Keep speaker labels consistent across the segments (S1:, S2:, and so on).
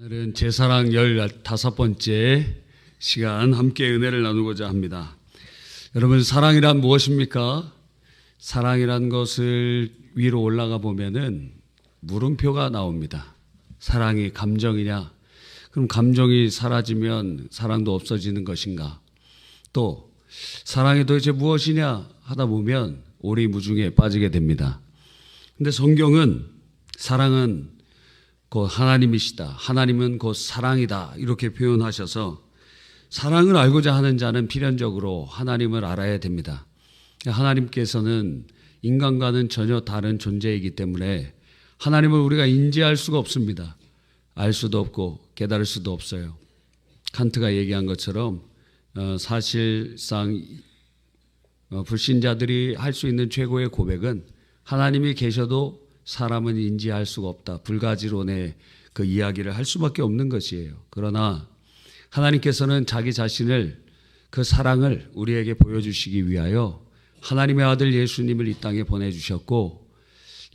S1: 오늘은 제사랑 15번째 시간 함께 은혜를 나누고자 합니다. 여러분, 사랑이란 무엇입니까? 사랑이란 것을 위로 올라가 보면은 물음표가 나옵니다. 사랑이 감정이냐? 그럼 감정이 사라지면 사랑도 없어지는 것인가? 또 사랑이 도대체 무엇이냐 하다 보면 오리무중에 빠지게 됩니다. 근데 성경은 사랑은 곧 하나님이시다, 하나님은 곧 사랑이다, 이렇게 표현하셔서 사랑을 알고자 하는 자는 필연적으로 하나님을 알아야 됩니다. 하나님께서는 인간과는 전혀 다른 존재이기 때문에 하나님을 우리가 인지할 수가 없습니다. 알 수도 없고 깨달을 수도 없어요. 칸트가 얘기한 것처럼 사실상 불신자들이 할 수 있는 최고의 고백은 하나님이 계셔도 사람은 인지할 수가 없다, 불가지론의 그 이야기를 할 수밖에 없는 것이에요. 그러나 하나님께서는 자기 자신을, 그 사랑을 우리에게 보여주시기 위하여 하나님의 아들 예수님을 이 땅에 보내주셨고,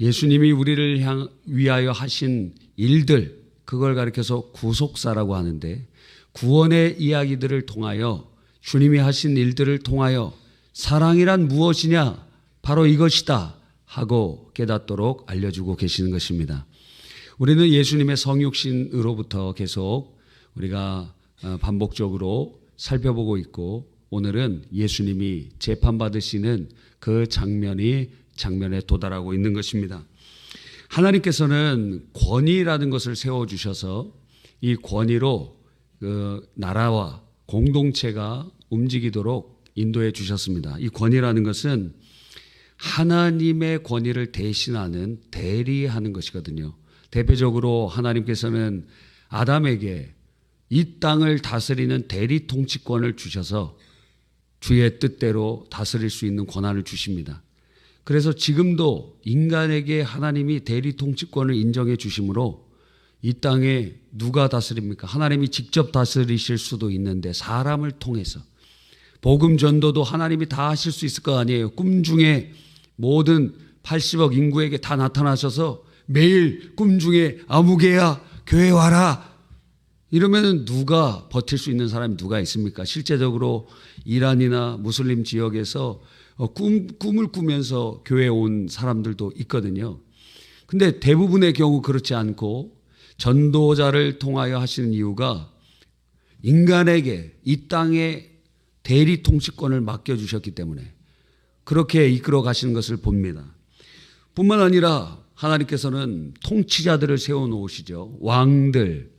S1: 예수님이 우리를 위하여 하신 일들, 그걸 가리켜서 구속사라고 하는데, 구원의 이야기들을 통하여, 주님이 하신 일들을 통하여 사랑이란 무엇이냐, 바로 이것이다 하고 깨닫도록 알려주고 계시는 것입니다. 우리는 예수님의 성육신으로부터 계속 우리가 반복적으로 살펴보고 있고, 오늘은 예수님이 재판받으시는 그 장면에 도달하고 있는 것입니다. 하나님께서는 권위라는 것을 세워주셔서 이 권위로 그 나라와 공동체가 움직이도록 인도해 주셨습니다. 이 권위라는 것은 하나님의 권위를 대신하는, 대리하는 것이거든요. 대표적으로 하나님께서는 아담에게 이 땅을 다스리는 대리 통치권을 주셔서 주의 뜻대로 다스릴 수 있는 권한을 주십니다. 그래서 지금도 인간에게 하나님이 대리 통치권을 인정해 주심으로 이 땅에 누가 다스립니까? 하나님이 직접 다스리실 수도 있는데 사람을 통해서 복음 전도도 하나님이 다 하실 수 있을 거 아니에요. 꿈 중에 모든 80억 인구에게 다 나타나셔서 매일 꿈 중에 아무개야 교회 와라 이러면 누가 버틸 수 있는 사람이 누가 있습니까? 실제적으로 이란이나 무슬림 지역에서 꿈을 꾸면서 교회에 온 사람들도 있거든요. 근데 대부분의 경우 그렇지 않고 전도자를 통하여 하시는 이유가 인간에게 이 땅의 대리 통치권을 맡겨주셨기 때문에 그렇게 이끌어 가시는 것을 봅니다. 뿐만 아니라 하나님께서는 통치자들을 세워놓으시죠. 왕들,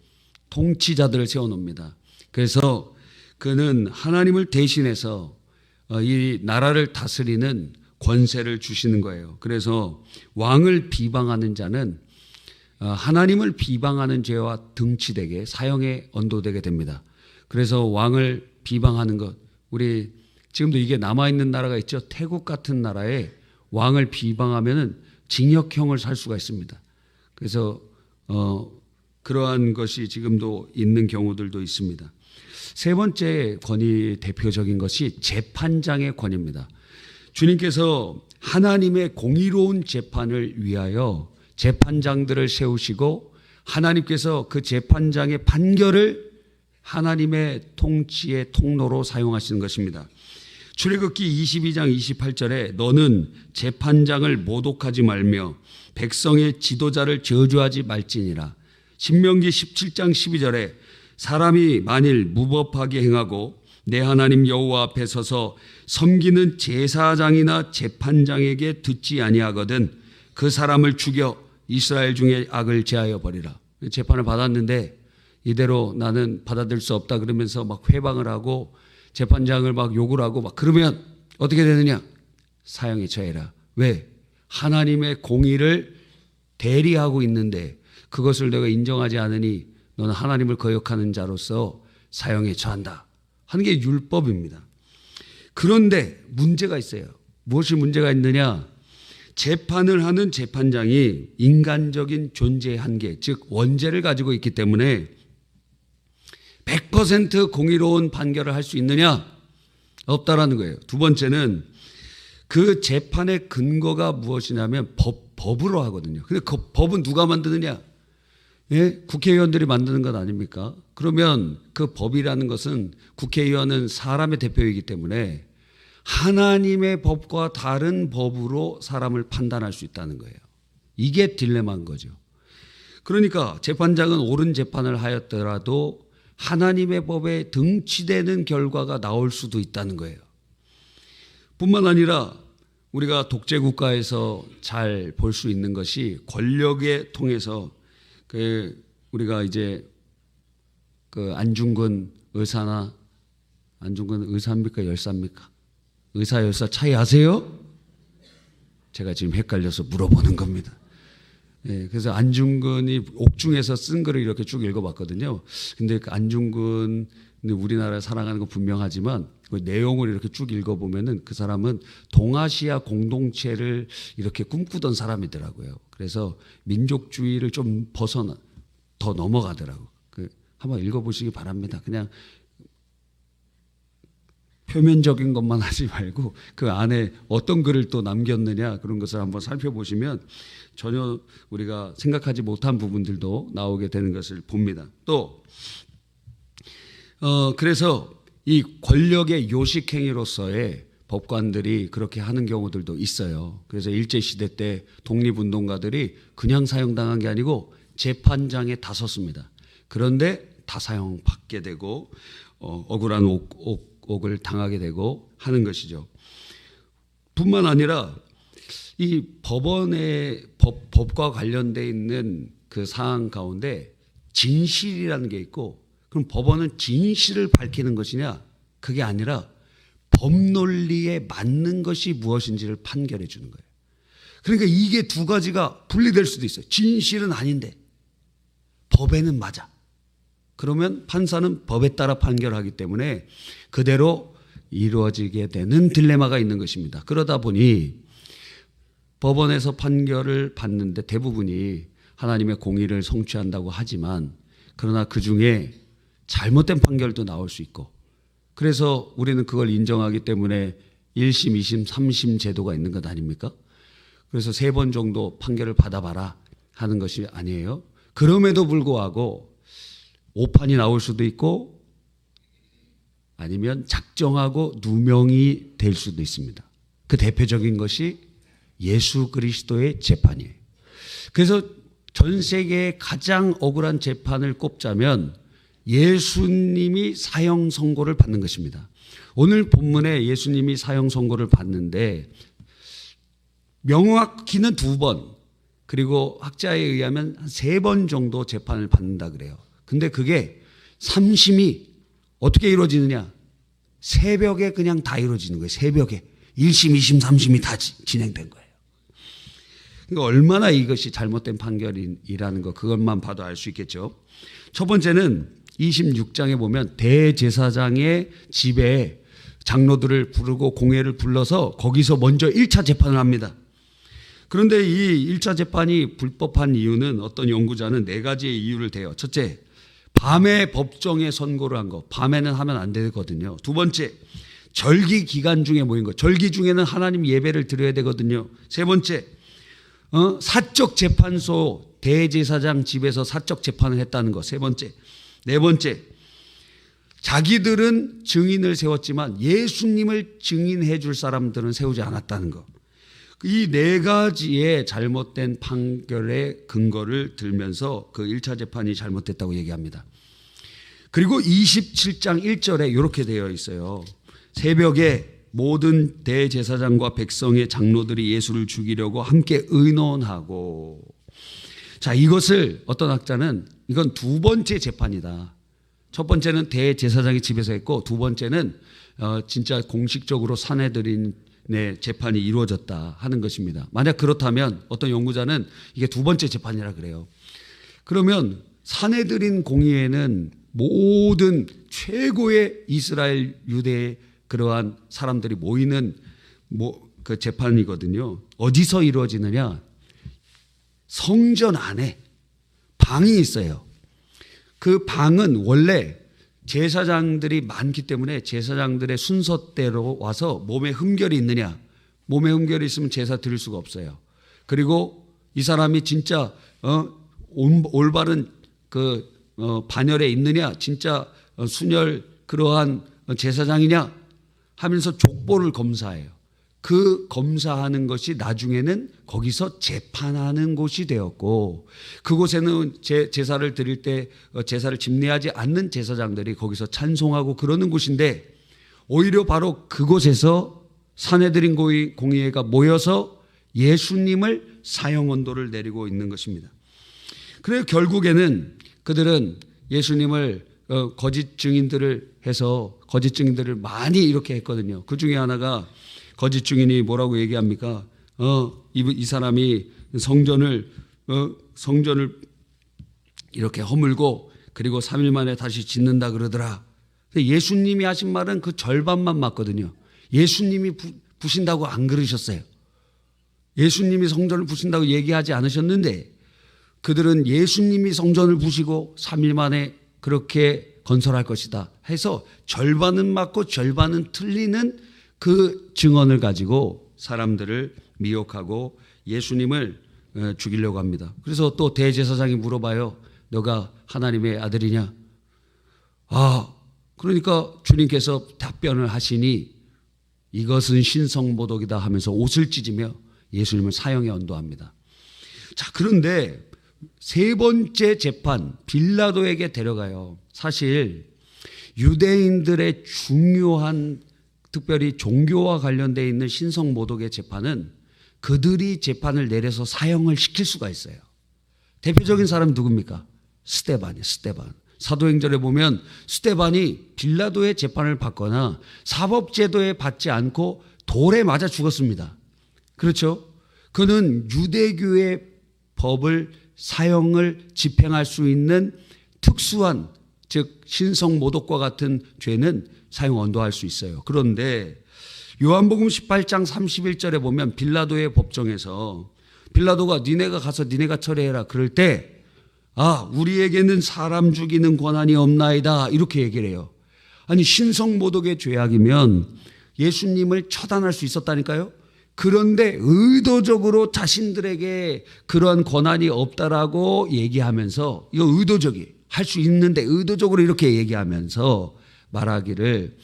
S1: 통치자들을 세워놓습니다. 그래서 그는 하나님을 대신해서 이 나라를 다스리는 권세를 주시는 거예요. 그래서 왕을 비방하는 자는 하나님을 비방하는 죄와 등치되게 사형에 언도되게 됩니다. 그래서 왕을 비방하는 것, 우리 지금도 이게 남아있는 나라가 있죠. 태국 같은 나라에 왕을 비방하면은 징역형을 살 수가 있습니다. 그래서 그러한 것이 지금도 있는 경우들도 있습니다. 세 번째 권위, 대표적인 것이 재판장의 권위입니다. 주님께서 하나님의 공의로운 재판을 위하여 재판장들을 세우시고 하나님께서 그 재판장의 판결을 하나님의 통치의 통로로 사용하시는 것입니다. 출애굽기 22장 28절에 너는 재판장을 모독하지 말며 백성의 지도자를 저주하지 말지니라. 신명기 17장 12절에 사람이 만일 무법하게 행하고 내 하나님 여호와 앞에 서서 섬기는 제사장이나 재판장에게 듣지 아니하거든 그 사람을 죽여 이스라엘 중에 악을 제하여 버리라. 재판을 받았는데 이대로 나는 받아들일 수 없다 그러면서 막 회방을 하고 재판장을 막 욕을 하고 막 그러면 어떻게 되느냐? 사형에 처해라. 왜? 하나님의 공의를 대리하고 있는데 그것을 내가 인정하지 않으니 너는 하나님을 거역하는 자로서 사형에 처한다 하는 게 율법입니다. 그런데 문제가 있어요. 무엇이 문제가 있느냐? 재판을 하는 재판장이 인간적인 존재의 한계, 즉 원죄를 가지고 있기 때문에 100% 공의로운 판결을 할 수 있느냐? 없다라는 거예요. 두 번째는 그 재판의 근거가 무엇이냐면 법으로 하거든요. 근데 그 법은 누가 만드느냐? 예? 국회의원들이 만드는 것 아닙니까? 그러면 그 법이라는 것은 국회의원은 사람의 대표이기 때문에 하나님의 법과 다른 법으로 사람을 판단할 수 있다는 거예요. 이게 딜레마인 거죠. 그러니까 재판장은 옳은 재판을 하였더라도 하나님의 법에 등치되는 결과가 나올 수도 있다는 거예요. 뿐만 아니라 우리가 독재국가에서 잘 볼 수 있는 것이 권력에 통해서 우리가 이제 안중근 의사나 안중근 의사입니까 열사입니까? 의사 열사 차이 아세요? 제가 지금 헷갈려서 물어보는 겁니다. 예, 그래서 안중근이 옥중에서 쓴 글을 이렇게 쭉 읽어봤거든요. 근데 그 안중근 우리나라를 사랑하는 건 분명하지만 그 내용을 이렇게 쭉 읽어보면은 그 사람은 동아시아 공동체를 이렇게 꿈꾸던 사람이더라고요. 그래서 민족주의를 좀 벗어나 더 넘어가더라고. 한번 읽어보시기 바랍니다. 그냥 표면적인 것만 하지 말고 그 안에 어떤 글을 또 남겼느냐 그런 것을 한번 살펴보시면 전혀 우리가 생각하지 못한 부분들도 나오게 되는 것을 봅니다. 또 그래서 이 권력의 요식행위로서의 법관들이 그렇게 하는 경우들도 있어요. 그래서 일제시대 때 독립운동가들이 그냥 사형당한 게 아니고 재판장에 다 섰습니다. 그런데 다 사형받게 되고 억울한 옥을 당하게 되고 하는 것이죠. 뿐만 아니라 이 법원의 법과 관련되어 있는 그 사항 가운데 진실이라는 게 있고 그럼 법원은 진실을 밝히는 것이냐? 그게 아니라 법논리에 맞는 것이 무엇인지를 판결해 주는 거예요. 그러니까 이게 두 가지가 분리될 수도 있어요. 진실은 아닌데 법에는 맞아. 그러면 판사는 법에 따라 판결하기 때문에 그대로 이루어지게 되는 딜레마가 있는 것입니다. 그러다 보니 법원에서 판결을 받는데 대부분이 하나님의 공의를 성취한다고 하지만 그러나 그중에 잘못된 판결도 나올 수 있고 그래서 우리는 그걸 인정하기 때문에 1심, 2심, 3심 제도가 있는 것 아닙니까? 그래서 3번 정도 판결을 받아봐라 하는 것이 아니에요. 그럼에도 불구하고 오판이 나올 수도 있고 아니면 작정하고 누명이 될 수도 있습니다. 그 대표적인 것이 예수 그리스도의 재판이에요. 그래서 전 세계의 가장 억울한 재판을 꼽자면 예수님이 사형 선고를 받는 것입니다. 오늘 본문에 예수님이 사형 선고를 받는데 명확히는 2번 그리고 학자에 의하면 3번 정도 재판을 받는다 그래요. 근데 그게 3심이 어떻게 이루어지느냐? 새벽에 그냥 다 이루어지는 거예요. 새벽에 1심, 2심, 3심이 다 진행된 거예요. 그러니까 얼마나 이것이 잘못된 판결이라는 거 그것만 봐도 알 수 있겠죠. 첫 번째는 26장에 보면 대제사장의 집에 장로들을 부르고 공회를 불러서 거기서 먼저 1차 재판을 합니다. 그런데 이 1차 재판이 불법한 이유는 어떤 연구자는 4가지의 이유를 대요. 첫째, 밤에 법정에 선고를 한 거. 밤에는 하면 안 되거든요. 두 번째, 절기 기간 중에 모인 거. 절기 중에는 하나님 예배를 드려야 되거든요. 세 번째, 사적 재판소 대제사장 집에서 사적 재판을 했다는 거. 세 번째. 네 번째, 자기들은 증인을 세웠지만 예수님을 증인해 줄 사람들은 세우지 않았다는 거. 이 4가지의 잘못된 판결의 근거를 들면서 그 1차 재판이 잘못됐다고 얘기합니다. 그리고 27장 1절에 이렇게 되어 있어요. 새벽에 모든 대제사장과 백성의 장로들이 예수를 죽이려고 함께 의논하고 자, 이것을 어떤 학자는 이건 2번째 재판이다. 첫 번째는 대제사장이 집에서 했고 두 번째는 진짜 공식적으로 산헤드린의 재판이 이루어졌다 하는 것입니다. 만약 그렇다면 어떤 연구자는 이게 2번째 재판이라 그래요. 그러면 산헤드린 공의회는 모든 최고의 이스라엘 유대의 그러한 사람들이 모이는 그 재판이거든요. 어디서 이루어지느냐? 성전 안에 방이 있어요. 그 방은 원래 제사장들이 많기 때문에 제사장들의 순서대로 와서 몸에 흠결이 있느냐? 몸에 흠결이 있으면 제사 드릴 수가 없어요. 그리고 이 사람이 진짜 올바른 반열에 있느냐, 진짜 순혈 그러한 제사장이냐 하면서 족보를 검사해요. 그 검사하는 것이 나중에는 거기서 재판하는 곳이 되었고, 그곳에는 제사를 드릴 때 제사를 집례하지 않는 제사장들이 거기서 찬송하고 그러는 곳인데, 오히려 바로 그곳에서 산헤드린 공의회가 모여서 예수님을 사형 언도를 내리고 있는 것입니다. 그래서 결국에는 그들은 예수님을 거짓 증인들을 해서 거짓 증인들을 많이 이렇게 했거든요. 그 중에 하나가 거짓 증인이 뭐라고 얘기합니까? 이 사람이 성전을 이렇게 허물고 그리고 3일 만에 다시 짓는다 그러더라. 예수님이 하신 말은 그 절반만 맞거든요. 예수님이 부신다고 안 그러셨어요. 예수님이 성전을 부신다고 얘기하지 않으셨는데, 그들은 예수님이 성전을 부시고 3일 만에 그렇게 건설할 것이다 해서 절반은 맞고 절반은 틀리는 그 증언을 가지고 사람들을 미혹하고 예수님을 죽이려고 합니다. 그래서 또 대제사장이 물어봐요. 너가 하나님의 아들이냐? 그러니까 주님께서 답변을 하시니 이것은 신성모독이다 하면서 옷을 찢으며 예수님을 사형에 언도합니다. 자, 그런데 세 번째 재판 빌라도에게 데려가요. 사실 유대인들의 중요한, 특별히 종교와 관련되어 있는 신성모독의 재판은 그들이 재판을 내려서 사형을 시킬 수가 있어요. 대표적인 사람이 누굽니까? 스데반이에요. 스데반. 사도행전에 보면 스데반이 빌라도의 재판을 받거나 사법제도에 받지 않고 돌에 맞아 죽었습니다. 그렇죠? 그는 유대교의 법을 사형을 집행할 수 있는 특수한, 즉 신성모독과 같은 죄는 사형 언도할 수 있어요. 그런데 요한복음 18장 31절에 보면 빌라도의 법정에서 빌라도가 니네가 가서 니네가 처리해라 그럴 때 우리에게는 사람 죽이는 권한이 없나이다 이렇게 얘기를 해요. 아니, 신성모독의 죄악이면 예수님을 처단할 수 있었다니까요. 그런데 의도적으로 자신들에게 그러한 권한이 없다라고 얘기하면서, 이거 의도적이 할 수 있는데 의도적으로 이렇게 얘기하면서 말하기를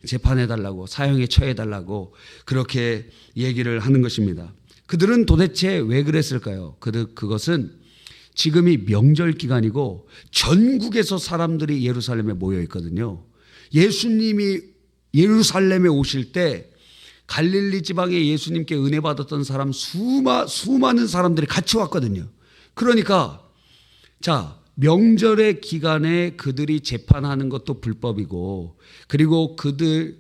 S1: 재판해달라고, 사형에 처해달라고 그렇게 얘기를 하는 것입니다. 그들은 도대체 왜 그랬을까요? 그것은 지금이 명절 기간이고 전국에서 사람들이 예루살렘에 모여 있거든요. 예수님이 예루살렘에 오실 때 갈릴리 지방에 예수님께 은혜 받았던 사람 수많은 사람들이 같이 왔거든요. 그러니까 명절의 기간에 그들이 재판하는 것도 불법이고, 그리고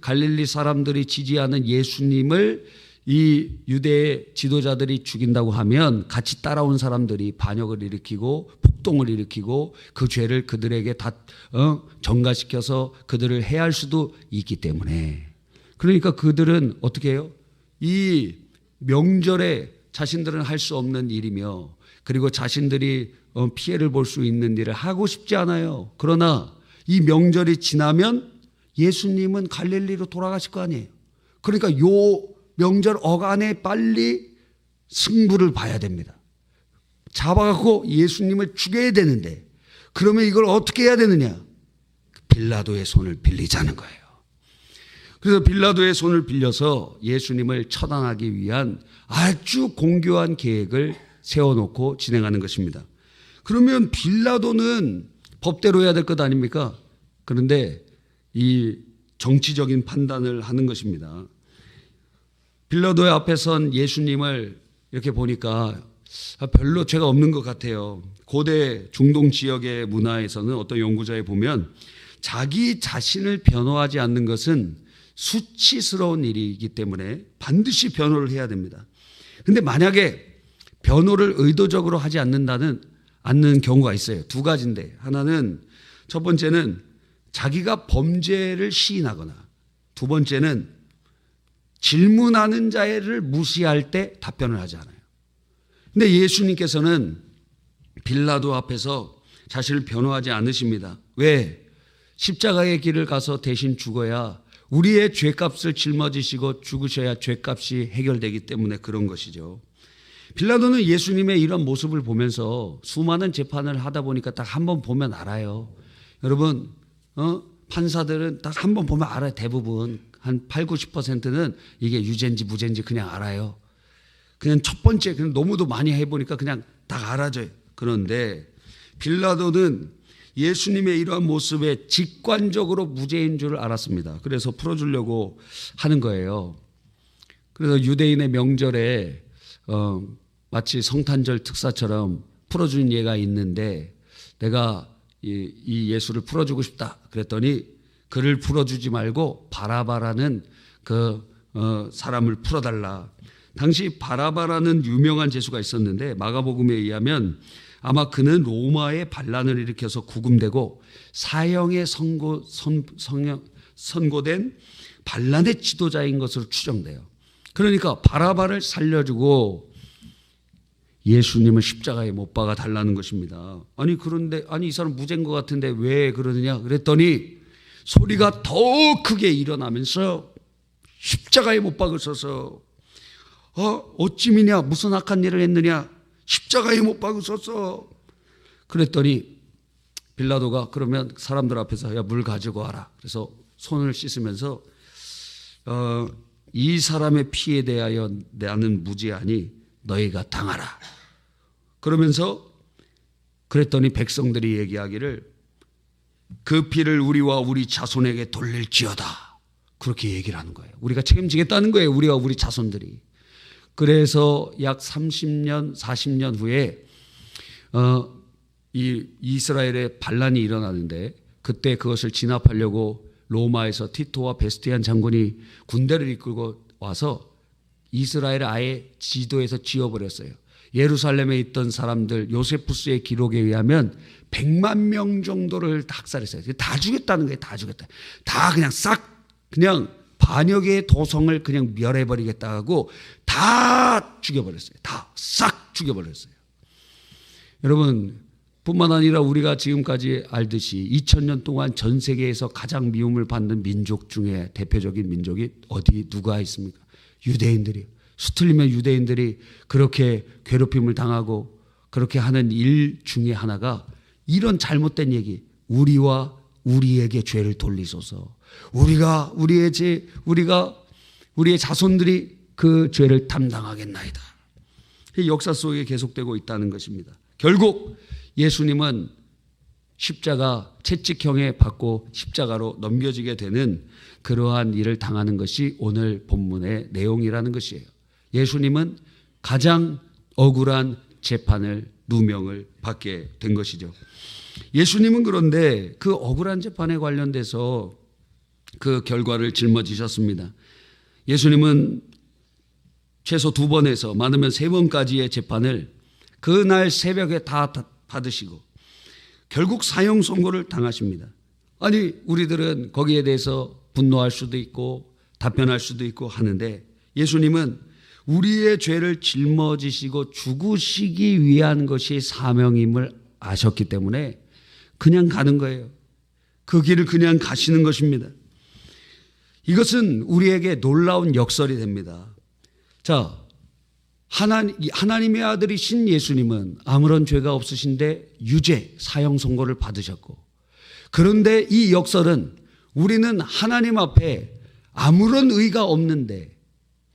S1: 갈릴리 사람들이 지지하는 예수님을 이 유대 지도자들이 죽인다고 하면 같이 따라온 사람들이 반역을 일으키고 폭동을 일으키고 그 죄를 그들에게 다 전가시켜서 그들을 해할 수도 있기 때문에, 그러니까 그들은 어떻게 해요? 이 명절에 자신들은 할 수 없는 일이며, 그리고 자신들이 피해를 볼 수 있는 일을 하고 싶지 않아요. 그러나 이 명절이 지나면 예수님은 갈릴리로 돌아가실 거 아니에요. 그러니까 요 명절 어간에 빨리 승부를 봐야 됩니다. 잡아갖고 예수님을 죽여야 되는데, 그러면 이걸 어떻게 해야 되느냐? 빌라도의 손을 빌리자는 거예요. 그래서 빌라도의 손을 빌려서 예수님을 처단하기 위한 아주 공교한 계획을 세워놓고 진행하는 것입니다. 그러면 빌라도는 법대로 해야 될 것 아닙니까? 그런데 이 정치적인 판단을 하는 것입니다. 빌라도의 앞에 선 예수님을 이렇게 보니까 별로 죄가 없는 것 같아요. 고대 중동 지역의 문화에서는 어떤 연구자에 보면 자기 자신을 변호하지 않는 것은 수치스러운 일이기 때문에 반드시 변호를 해야 됩니다. 그런데 만약에 변호를 의도적으로 하지 않는 경우가 있어요. 두 가지인데, 하나는 첫 번째는 자기가 범죄를 시인하거나, 두 번째는 질문하는 자를 무시할 때 답변을 하지 않아요. 근데 예수님께서는 빌라도 앞에서 자신을 변호하지 않으십니다. 왜? 십자가의 길을 가서 대신 죽어야 우리의 죄값을 짊어지시고 죽으셔야 죄값이 해결되기 때문에 그런 것이죠. 빌라도는 예수님의 이런 모습을 보면서 수많은 재판을 하다 보니까 딱 한 번 보면 알아요. 여러분, 판사들은 딱 한 번 보면 알아요. 대부분 한 8, 90%는 이게 유죄인지 무죄인지 그냥 알아요. 그냥 첫 번째 그냥 너무도 많이 해보니까 그냥 딱 알아져요. 그런데 빌라도는 예수님의 이러한 모습에 직관적으로 무죄인 줄 알았습니다. 그래서 풀어주려고 하는 거예요. 그래서 유대인의 명절에 마치 성탄절 특사처럼 풀어주는 예가 있는데 내가 이 예수를 풀어주고 싶다 그랬더니 그를 풀어주지 말고 바라바라는 그 사람을 풀어달라. 당시 바라바라는 유명한 죄수가 있었는데 마가복음에 의하면 아마 그는 로마의 반란을 일으켜서 구금되고 사형에 선고된 반란의 지도자인 것으로 추정돼요. 그러니까 바라바를 살려주고 예수님을 십자가에 못 박아 달라는 것입니다. 아니 그런데 이 사람 무죄인 것 같은데 왜 그러느냐 그랬더니 소리가 더 크게 일어나면서 십자가에 못 박으소서. 어찌 미냐 무슨 악한 일을 했느냐 십자가에 못 박으소서. 그랬더니 빌라도가 그러면 사람들 앞에서 야, 물 가지고 와라. 그래서 손을 씻으면서 이 사람의 피에 대하여 나는 무죄하니 너희가 당하라. 그러면서 그랬더니 백성들이 얘기하기를 그 피를 우리와 우리 자손에게 돌릴지어다. 그렇게 얘기를 하는 거예요. 우리가 책임지겠다는 거예요. 우리와 우리 자손들이. 그래서 약 30년, 40년 후에 이 이스라엘의 반란이 일어나는데 그때 그것을 진압하려고 로마에서 티토와 베스티안 장군이 군대를 이끌고 와서 이스라엘을 아예 지도에서 지워버렸어요. 예루살렘에 있던 사람들 요세푸스의 기록에 의하면 100만 명 정도를 학살했어요. 다 죽였다는 거예요. 다 죽였다. 다 그냥 싹 그냥 반여 개의 도성을 그냥 멸해버리겠다 하고 다 죽여버렸어요. 다 싹 죽여버렸어요. 여러분 뿐만 아니라 우리가 지금까지 알듯이 2000년 동안 전 세계에서 가장 미움을 받는 민족 중에 대표적인 민족이 누가 있습니까? 유대인들이요. 수틀리면 유대인들이 그렇게 괴롭힘을 당하고 그렇게 하는 일 중에 하나가 이런 잘못된 얘기, 우리와 우리에게 죄를 돌리소서. 우리의 자손들이 그 죄를 담당하겠나이다. 역사 속에 계속되고 있다는 것입니다. 결국 예수님은 십자가 채찍형에 받고 십자가로 넘겨지게 되는 그러한 일을 당하는 것이 오늘 본문의 내용이라는 것이에요. 예수님은 가장 억울한 재판을 누명을 받게 된 것이죠. 예수님은 그런데 그 억울한 재판에 관련돼서 그 결과를 짊어지셨습니다. 예수님은 최소 2번에서 많으면 3번까지의 재판을 그날 새벽에 다 받으시고 결국 사형 선고를 당하십니다. 아니 우리들은 거기에 대해서 분노할 수도 있고 답변할 수도 있고 하는데 예수님은 우리의 죄를 짊어지시고 죽으시기 위한 것이 사명임을 아셨기 때문에 그냥 가는 거예요. 그 길을 그냥 가시는 것입니다. 이것은 우리에게 놀라운 역설이 됩니다. 자, 하나님의 아들이신 예수님은 아무런 죄가 없으신데 유죄, 사형 선고를 받으셨고, 그런데 이 역설은 우리는 하나님 앞에 아무런 의가 없는데,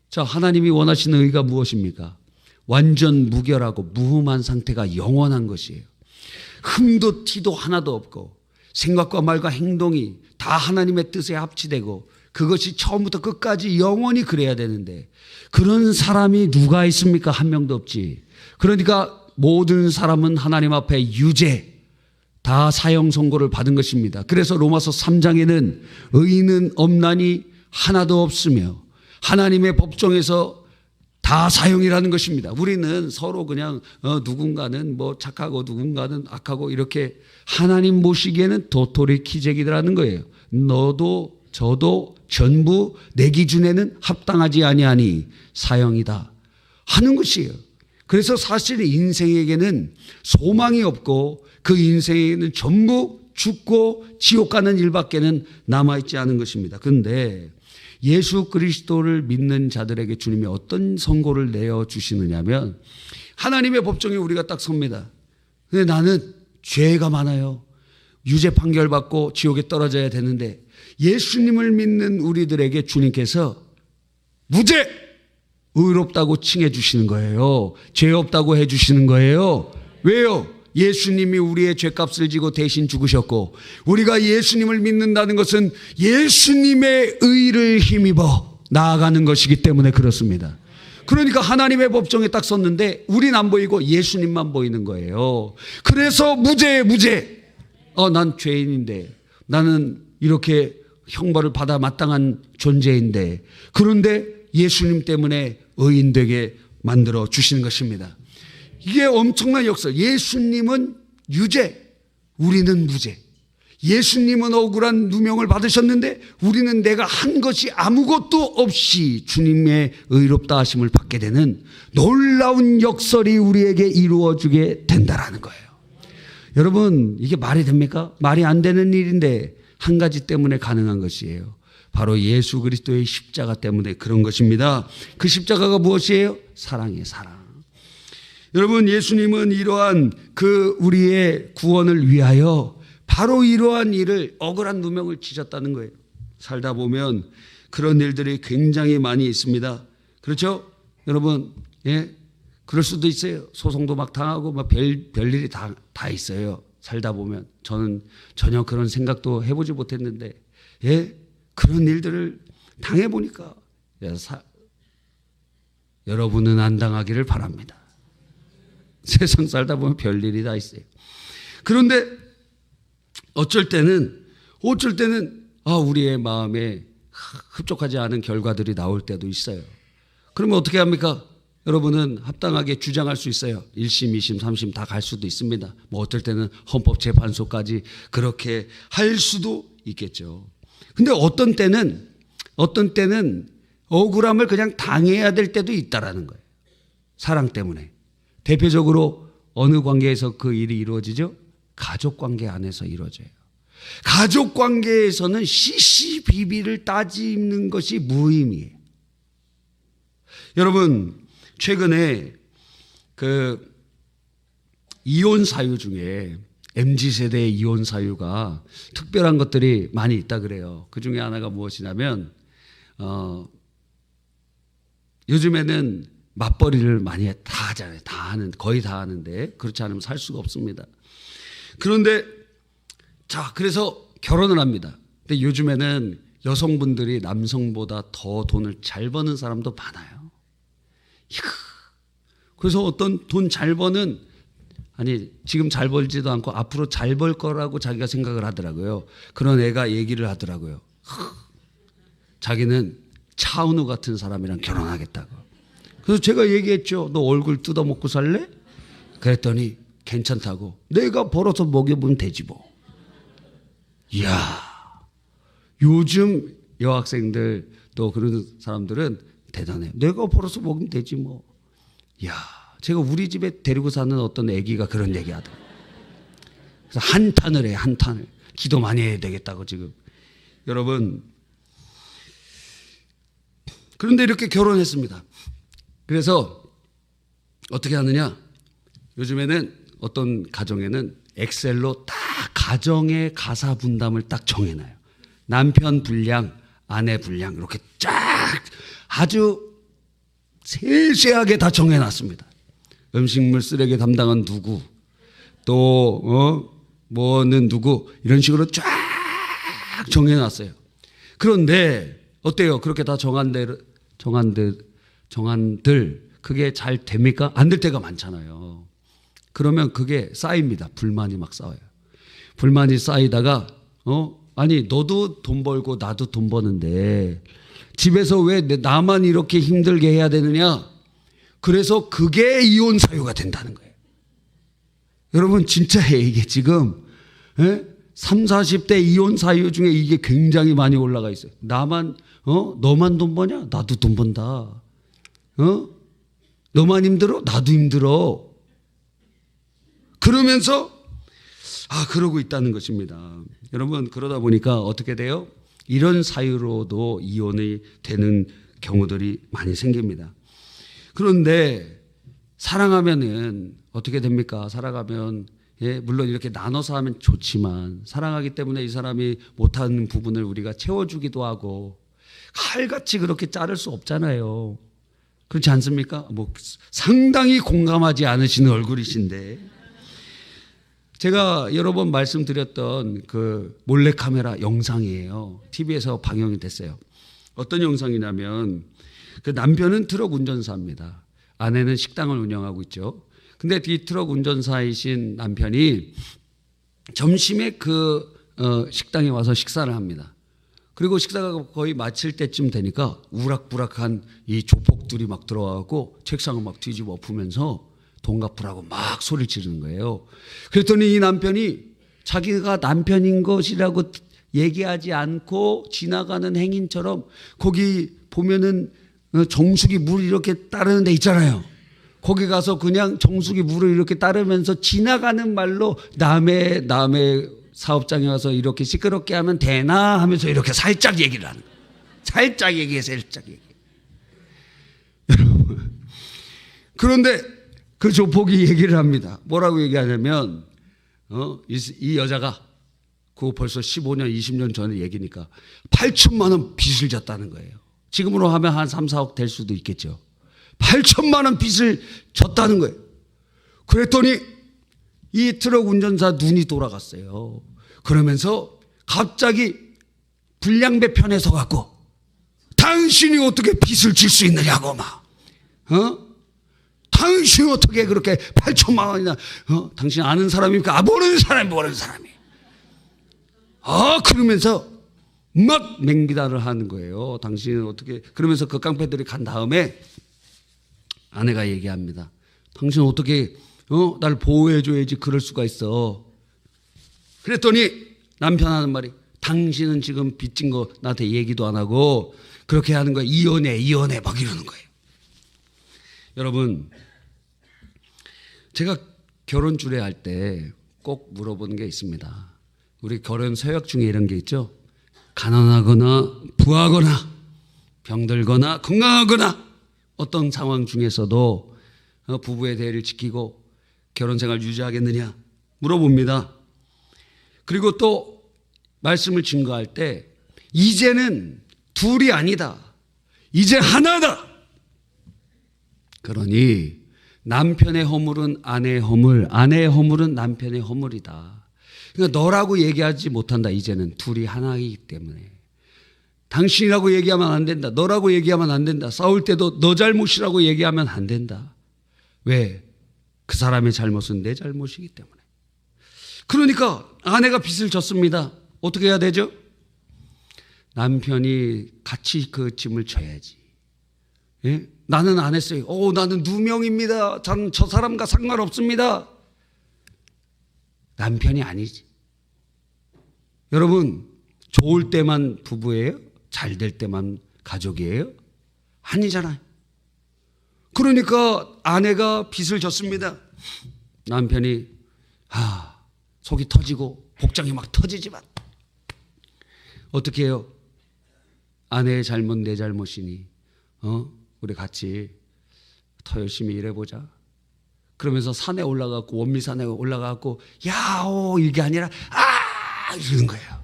S1: 자, 하나님이 원하시는 의가 무엇입니까? 완전 무결하고 무흠한 상태가 영원한 것이에요. 흠도 티도 하나도 없고 생각과 말과 행동이 다 하나님의 뜻에 합치되고 그것이 처음부터 끝까지 영원히 그래야 되는데 그런 사람이 누가 있습니까? 한 명도 없지. 그러니까 모든 사람은 하나님 앞에 유죄, 다 사형 선고를 받은 것입니다. 그래서 로마서 3장에는 의인은 없나니 하나도 없으며 하나님의 법정에서 다 사형이라는 것입니다. 우리는 서로 그냥 누군가는 뭐 착하고 누군가는 악하고 이렇게 하나님 보시기에는 도토리 키재기라는 거예요. 너도 저도 전부 내 기준에는 합당하지 아니하니 사형이다 하는 것이에요. 그래서 사실 인생에게는 소망이 없고 그 인생에는 전부 죽고 지옥 가는 일밖에는 남아있지 않은 것입니다. 그런데 예수 그리스도를 믿는 자들에게 주님이 어떤 선고를 내어주시느냐면 하나님의 법정에 우리가 딱 섭니다. 근데 나는 죄가 많아요. 유죄 판결받고 지옥에 떨어져야 되는데 예수님을 믿는 우리들에게 주님께서 무죄! 의롭다고 칭해 주시는 거예요. 죄 없다고 해 주시는 거예요. 왜요? 예수님이 우리의 죄값을 지고 대신 죽으셨고 우리가 예수님을 믿는다는 것은 예수님의 의를 힘입어 나아가는 것이기 때문에 그렇습니다. 그러니까 하나님의 법정에 딱 섰는데 우린 안 보이고 예수님만 보이는 거예요. 그래서 무죄. 난 죄인인데 나는 이렇게 형벌을 받아 마땅한 존재인데 그런데 예수님 때문에 의인 되게 만들어 주시는 것입니다. 이게 엄청난 역사. 예수님은 유죄, 우리는 무죄. 예수님은 억울한 누명을 받으셨는데 우리는 내가 한 것이 아무것도 없이 주님의 의롭다 하심을 받게 되는 놀라운 역설이 우리에게 이루어지게 된다라는 거예요. 여러분, 이게 말이 됩니까? 말이 안 되는 일인데 한 가지 때문에 가능한 것이에요. 바로 예수 그리스도의 십자가 때문에 그런 것입니다. 그 십자가가 무엇이에요? 사랑이에요, 사랑. 여러분, 예수님은 이러한 그 우리의 구원을 위하여 바로 이러한 일을 억울한 누명을 지셨다는 거예요. 살다 보면 그런 일들이 굉장히 많이 있습니다. 그렇죠? 여러분, 예? 그럴 수도 있어요. 소송도 막 당하고 막 별일이 다 있어요. 살다 보면. 저는 전혀 그런 생각도 해보지 못했는데, 예? 그런 일들을 당해보니까 여러분은 안 당하기를 바랍니다. 세상 살다 보면 별일이 다 있어요. 그런데 어쩔 때는 우리의 마음에 흡족하지 않은 결과들이 나올 때도 있어요. 그러면 어떻게 합니까? 여러분은 합당하게 주장할 수 있어요. 1심, 2심, 3심 다 갈 수도 있습니다. 뭐 어떨 때는 헌법재판소까지 그렇게 할 수도 있겠죠. 근데 어떤 때는 억울함을 그냥 당해야 될 때도 있다라는 거예요. 사랑 때문에. 대표적으로 어느 관계에서 그 일이 이루어지죠? 가족 관계 안에서 이루어져요. 가족 관계에서는 시시비비를 따지는 것이 무의미해요. 여러분, 최근에 그 이혼 사유 중에 MZ세대의 이혼 사유가 특별한 것들이 많이 있다 그래요. 그 중에 하나가 무엇이냐면 요즘에는 맞벌이를 많이 다 하잖아요. 거의 다 하는데 그렇지 않으면 살 수가 없습니다. 그런데 그래서 결혼을 합니다. 근데 요즘에는 여성분들이 남성보다 더 돈을 잘 버는 사람도 많아요. 그래서 어떤 돈 잘 버는 지금 잘 벌지도 않고 앞으로 잘 벌 거라고 자기가 생각을 하더라고요. 그런 애가 얘기를 하더라고요. 자기는 차은우 같은 사람이랑 결혼하겠다고. 그래서 제가 얘기했죠. 너 얼굴 뜯어먹고 살래? 그랬더니 괜찮다고. 내가 벌어서 먹여보면 되지 뭐. 이야, 요즘 여학생들 또 그런 사람들은 대단해요. 내가 벌어서 먹으면 되지 뭐. 이야, 제가 우리 집에 데리고 사는 어떤 애기가 그런 얘기 하더라고요. 그래서 한탄을 해요, 한탄을. 기도 많이 해야 되겠다고 지금. 여러분, 그런데 이렇게 결혼했습니다. 그래서 어떻게 하느냐? 요즘에는 어떤 가정에는 엑셀로 딱 가정의 가사 분담을 딱 정해놔요. 남편 분량, 아내 분량 이렇게 쫙 아주 세세하게 다 정해놨습니다. 음식물 쓰레기 담당은 누구, 또 뭐는 누구 이런 식으로 쫙 정해놨어요. 그런데 어때요? 그렇게 다 정한들 그게 잘 됩니까? 안 될 때가 많잖아요. 그러면 그게 쌓입니다. 불만이 막 쌓여요. 불만이 쌓이다가 너도 돈 벌고 나도 돈 버는데 집에서 왜 나만 이렇게 힘들게 해야 되느냐? 그래서 그게 이혼 사유가 된다는 거예요. 여러분 진짜예요. 이게 지금 3, 40대 이혼 사유 중에 이게 굉장히 많이 올라가 있어요. 너만 돈 버냐? 나도 돈 번다. 너만 힘들어? 나도 힘들어. 그러면서 그러고 있다는 것입니다. 여러분 그러다 보니까 어떻게 돼요? 이런 사유로도 이혼이 되는 경우들이 많이 생깁니다. 그런데 사랑하면은 어떻게 됩니까? 사랑하면 물론 이렇게 나눠서 하면 좋지만 사랑하기 때문에 이 사람이 못하는 부분을 우리가 채워주기도 하고 칼같이 그렇게 자를 수 없잖아요. 그렇지 않습니까? 상당히 공감하지 않으시는 얼굴이신데 제가 여러 번 말씀드렸던 그 몰래카메라 영상이에요. TV에서 방영이 됐어요. 어떤 영상이냐면 그 남편은 트럭 운전사입니다. 아내는 식당을 운영하고 있죠. 근데 이 트럭 운전사이신 남편이 점심에 그 식당에 와서 식사를 합니다. 그리고 식사가 거의 마칠 때쯤 되니까 우락부락한 이 조폭들이 막 들어와갖고 책상을 막 뒤집어 엎으면서 돈 갚으라고 막 소리를 지르는 거예요. 그랬더니 이 남편이 자기가 남편인 것이라고 얘기하지 않고 지나가는 행인처럼 거기 보면은 정수기 물 이렇게 따르는 데 있잖아요. 거기 가서 그냥 정수기 물을 이렇게 따르면서 지나가는 말로 남의 사업장에 와서 이렇게 시끄럽게 하면 되나 하면서 이렇게 살짝 얘기를 하는 거예요. 살짝 얘기. 여러분. 그런데 그 조폭이 얘기를 합니다. 뭐라고 얘기하냐면 이 여자가 그거 벌써 15년, 20년 전의 얘기니까 8천만 원 빚을 졌다는 거예요. 지금으로 하면 한 3, 4억 될 수도 있겠죠. 8천만 원 빚을 졌다는 거예요. 그랬더니 이 트럭 운전사 눈이 돌아갔어요. 그러면서 갑자기 불량배 편에 서갖고 당신이 어떻게 빚을 질 수 있느냐고 막 당신이 어떻게 그렇게 8천만 원이나 당신 아는 사람입니까? 모르는 사람이. 그러면서 막 맹기다를 하는 거예요. 당신은 어떻게 그러면서 그 깡패들이 간 다음에 아내가 얘기합니다. 당신은 어떻게 날 보호해줘야지 그럴 수가 있어. 그랬더니 남편 하는 말이 당신은 지금 빚진 거 나한테 얘기도 안 하고 그렇게 하는 거야. 이혼해 막 이러는 거예요. 여러분 제가 결혼 주례할 때 꼭 물어보는 게 있습니다. 우리 결혼 서약 중에 이런 게 있죠. 가난하거나 부하거나 병들거나 건강하거나 어떤 상황 중에서도 부부의 대의를 지키고 결혼 생활 유지하겠느냐 물어봅니다. 그리고 또 말씀을 증거할 때 이제는 둘이 아니다. 이제 하나다. 그러니 남편의 허물은 아내의 허물, 아내의 허물은 남편의 허물이다. 그러니까 너라고 얘기하지 못한다. 이제는 둘이 하나이기 때문에. 당신이라고 얘기하면 안 된다. 너라고 얘기하면 안 된다. 싸울 때도 너 잘못이라고 얘기하면 안 된다. 왜? 그 사람의 잘못은 내 잘못이기 때문에. 그러니까 아내가 빚을 졌습니다. 어떻게 해야 되죠? 남편이 같이 그 짐을 져야지. 예? 나는 안 했어요. 나는 누명입니다. 저는 저 사람과 상관없습니다. 남편이 아니지. 여러분, 좋을 때만 부부예요? 잘 될 때만 가족이에요? 아니잖아요. 그러니까 아내가 빚을 졌습니다. 남편이 속이 터지고 복장이 막 터지지만 어떻게 해요? 아내의 잘못 내 잘못이니 우리 같이 더 열심히 일해보자. 그러면서 산에 올라가고 원미산에 올라가고 야오 이게 아니라 이러는 거예요.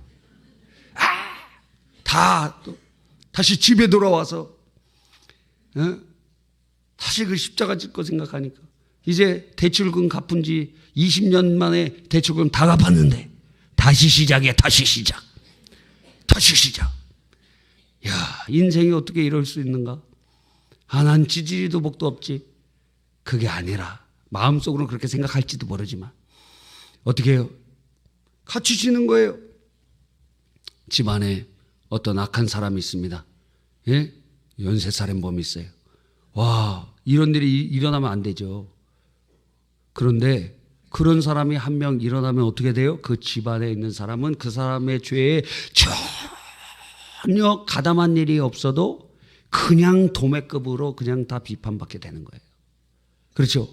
S1: 다시 집에 돌아와서 다시 그 십자가 질 거 생각하니까 이제 대출금 갚은 지 20년 만에 대출금 다 갚았는데 다시 시작이야. 다시 시작. 야, 인생이 어떻게 이럴 수 있는가? 난 지지리도 복도 없지. 그게 아니라 마음속으로는 그렇게 생각할지도 모르지만 어떻게 해요? 같이 지는 거예요. 집안에 어떤 악한 사람이 있습니다. 예? 연쇄살인범이 있어요. 이런 일이 일어나면 안 되죠. 그런데 그런 사람이 한 명 일어나면 어떻게 돼요? 그 집안에 있는 사람은 그 사람의 죄에 전혀 가담한 일이 없어도 그냥 도매급으로 그냥 다 비판받게 되는 거예요. 그렇죠?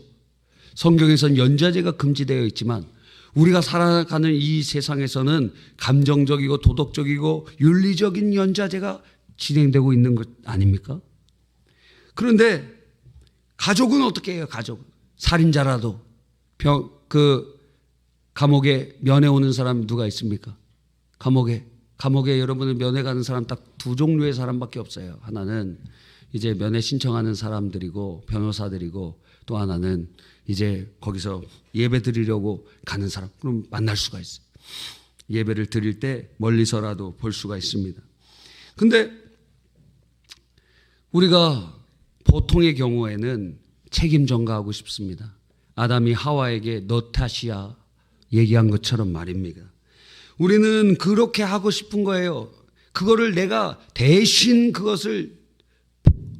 S1: 성경에선 연좌제가 금지되어 있지만 우리가 살아가는 이 세상에서는 감정적이고 도덕적이고 윤리적인 연좌제가 진행되고 있는 것 아닙니까? 그런데 가족은 어떻게 해요? 가족은 살인자라도 감옥에 면회 오는 사람이 누가 있습니까? 감옥에 여러분을 면회 가는 사람 딱 두 종류의 사람밖에 없어요. 하나는 이제 면회 신청하는 사람들이고 변호사들이고, 또 하나는 이제 거기서 예배 드리려고 가는 사람. 그럼 만날 수가 있어요. 예배를 드릴 때 멀리서라도 볼 수가 있습니다. 근데 우리가 보통의 경우에는 책임 전가하고 싶습니다. 아담이 하와에게 너 탓이야 얘기한 것처럼 말입니다. 우리는 그렇게 하고 싶은 거예요. 그거를 내가 대신 그것을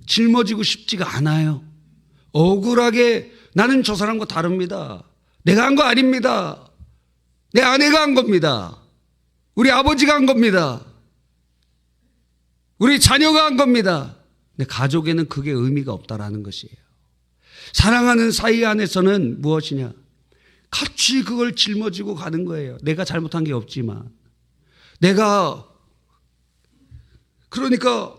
S1: 짊어지고 싶지가 않아요. 억울하게 나는 저 사람과 다릅니다. 내가 한 거 아닙니다. 내 아내가 한 겁니다. 우리 아버지가 한 겁니다. 우리 자녀가 한 겁니다. 근데 가족에는 그게 의미가 없다라는 것이에요. 사랑하는 사이 안에서는 무엇이냐? 같이 그걸 짊어지고 가는 거예요. 내가 잘못한 게 없지만. 그러니까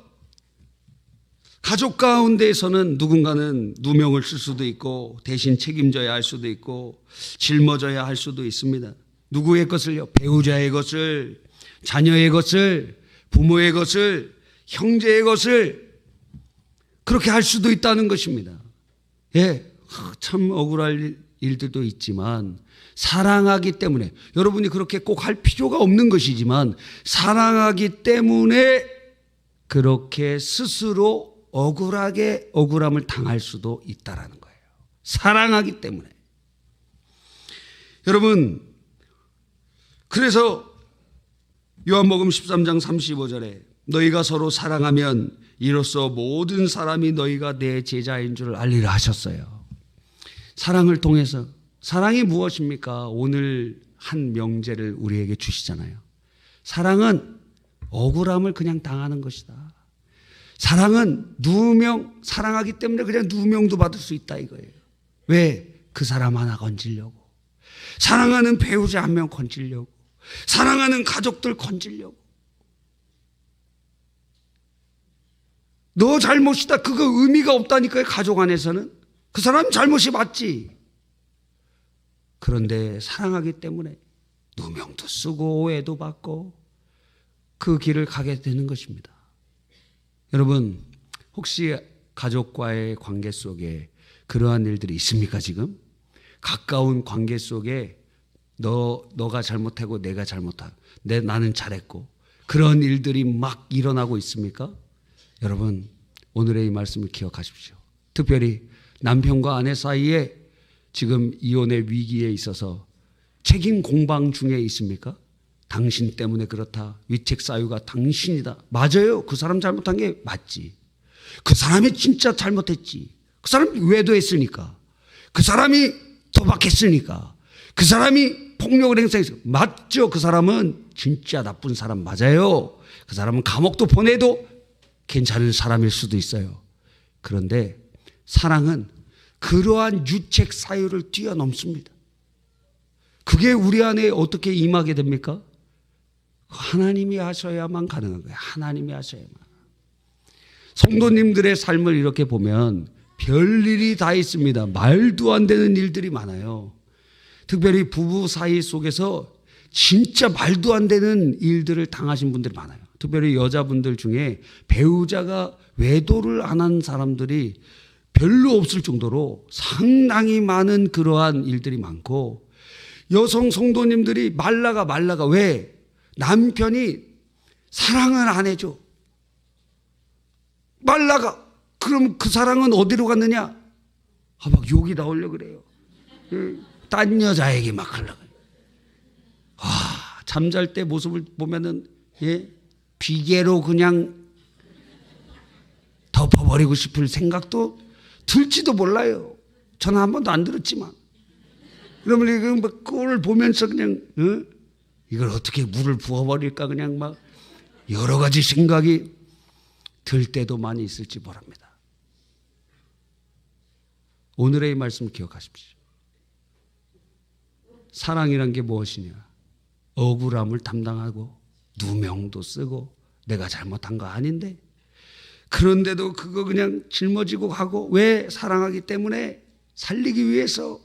S1: 가족 가운데에서는 누군가는 누명을 쓸 수도 있고 대신 책임져야 할 수도 있고 짊어져야 할 수도 있습니다. 누구의 것을요? 배우자의 것을, 자녀의 것을, 부모의 것을, 형제의 것을 그렇게 할 수도 있다는 것입니다. 예, 참 억울할 일들도 있지만 사랑하기 때문에, 여러분이 그렇게 꼭 할 필요가 없는 것이지만 사랑하기 때문에 그렇게 스스로 억울함을 당할 수도 있다라는 거예요. 사랑하기 때문에. 여러분, 그래서 요한복음 13장 35절에 너희가 서로 사랑하면 이로써 모든 사람이 너희가 내 제자인 줄 알리라 하셨어요. 사랑을 통해서. 사랑이 무엇입니까? 오늘 한 명제를 우리에게 주시잖아요. 사랑은 억울함을 그냥 당하는 것이다. 사랑은 사랑하기 때문에 그냥 누명도 받을 수 있다 이거예요. 왜? 그 사람 하나 건지려고. 사랑하는 배우자 한 명 건지려고. 사랑하는 가족들 건지려고. 너 잘못이다. 그거 의미가 없다니까요. 가족 안에서는. 그 사람 잘못이 맞지. 그런데 사랑하기 때문에 누명도 쓰고 오해도 받고 그 길을 가게 되는 것입니다. 여러분, 혹시 가족과의 관계 속에 그러한 일들이 있습니까? 지금 가까운 관계 속에 너가 잘못하고 내가 잘못하고 나는 잘했고 그런 일들이 막 일어나고 있습니까? 여러분, 오늘의 이 말씀을 기억하십시오. 특별히 남편과 아내 사이에 지금 이혼의 위기에 있어서 책임 공방 중에 있습니까? 당신 때문에 그렇다. 위책 사유가 당신이다. 맞아요. 그 사람 잘못한 게 맞지. 그 사람이 진짜 잘못했지. 그 사람이 외도했으니까. 그 사람이 도박했으니까. 그 사람이 폭력을 행사했어. 맞죠. 그 사람은 진짜 나쁜 사람 맞아요. 그 사람은 감옥도 보내도 괜찮은 사람일 수도 있어요. 그런데 사랑은 그러한 유책 사유를 뛰어넘습니다. 그게 우리 안에 어떻게 임하게 됩니까? 하나님이 하셔야만 가능한 거예요. 하나님이 하셔야만. 성도님들의 삶을 이렇게 보면 별일이 다 있습니다. 말도 안 되는 일들이 많아요. 특별히 부부 사이 속에서 진짜 말도 안 되는 일들을 당하신 분들이 많아요. 특별히 여자분들 중에 배우자가 외도를 안 한 사람들이 별로 없을 정도로 상당히 많은 그러한 일들이 많고, 여성 성도님들이 말라가 왜? 남편이 사랑을 안 해줘. 말라가. 그럼 그 사랑은 어디로 갔느냐? 막 욕이 나오려고 그래요. 딴 여자에게 막 하려고. 잠잘 때 모습을 보면은, 비계로 그냥 덮어버리고 싶을 생각도 들지도 몰라요. 저는 한 번도 안 들었지만. 그러면 그걸 보면서 그냥, 이걸 어떻게 물을 부어버릴까 그냥 막 여러 가지 생각이 들 때도 많이 있을지 모릅니다. 오늘의 이 말씀을 기억하십시오. 사랑이란 게 무엇이냐? 억울함을 담당하고 누명도 쓰고 내가 잘못한 거 아닌데 그런데도 그거 그냥 짊어지고 가고 왜? 사랑하기 때문에 살리기 위해서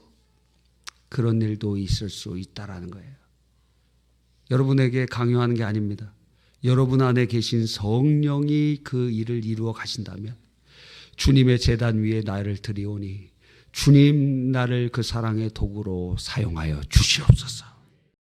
S1: 그런 일도 있을 수 있다라는 거예요. 여러분에게 강요하는 게 아닙니다. 여러분 안에 계신 성령이 그 일을 이루어 가신다면 주님의 제단 위에 나를 드리오니 주님 나를 그 사랑의 도구로 사용하여 주시옵소서.